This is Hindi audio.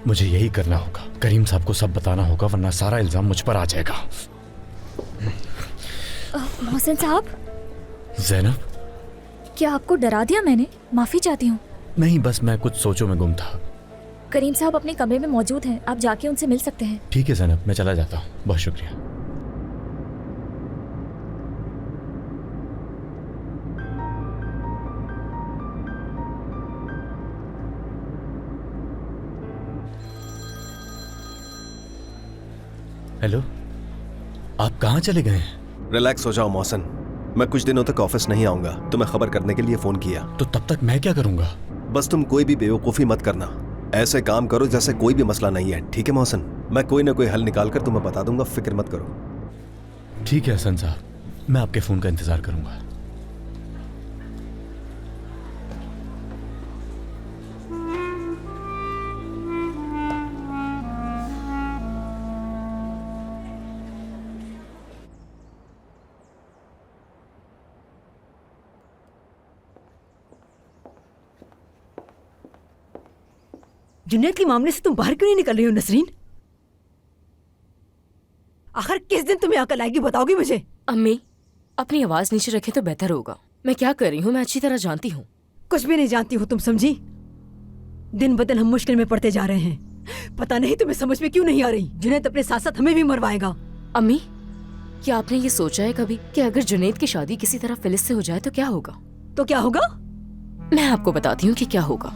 मुझे यही करना होगा। करीम साहब को सब बताना होगा, वरना सारा इल्जाम मुझ पर आ जाएगा। मोहसिन साहब, ज़ैनब, क्या आपको डरा दिया मैंने? माफी चाहती हूँ। नहीं, बस मैं कुछ सोचों में गुम था। करीम साहब अपने कमरे में मौजूद हैं, आप जाके उनसे मिल सकते हैं। ठीक है ज़ैनब, मैं चला जाता हूँ। बहुत शुक्रिया। हेलो, आप कहाँ चले गए हैं? रिलैक्स हो जाओ मोहसिन, मैं कुछ दिनों तक ऑफिस नहीं आऊंगा। तुम्हें खबर करने के लिए फोन किया। तो तब तक मैं क्या करूंगा? बस तुम कोई भी बेवकूफ़ी मत करना। ऐसे काम करो जैसे कोई भी मसला नहीं है, ठीक है मोहसिन? मैं कोई ना कोई हल निकाल कर तुम्हें बता दूंगा, फिक्र मत करो। ठीक है हसन साहब, मैं आपके फ़ोन का इंतज़ार करूंगा। जुनैद के मामले से तुम बाहर क्यों नहीं निकल रही हो नसरीन? आखिर किस दिन तुम्हें अकल आएगी, बताओगी मुझे? अम्मी, अपनी आवाज नीचे रखे तो बेहतर होगा। मैं क्या कर रही हूँ मैं अच्छी तरह जानती हूँ। कुछ भी नहीं जानती हो तुम, समझी? दिन ब दिन हम मुश्किल में पड़ते जा रहे हैं। पता नहीं तुम्हें समझ में क्यों नहीं आ रही। जुनैद अपने साथ साथ हमें भी मरवाएगा। अम्मी, क्या आपने ये सोचा है कभी कि अगर जुनैद की शादी किसी तरह फिलिस से हो जाए तो क्या होगा? तो क्या होगा? मैं आपको बताती हूँ कि क्या होगा।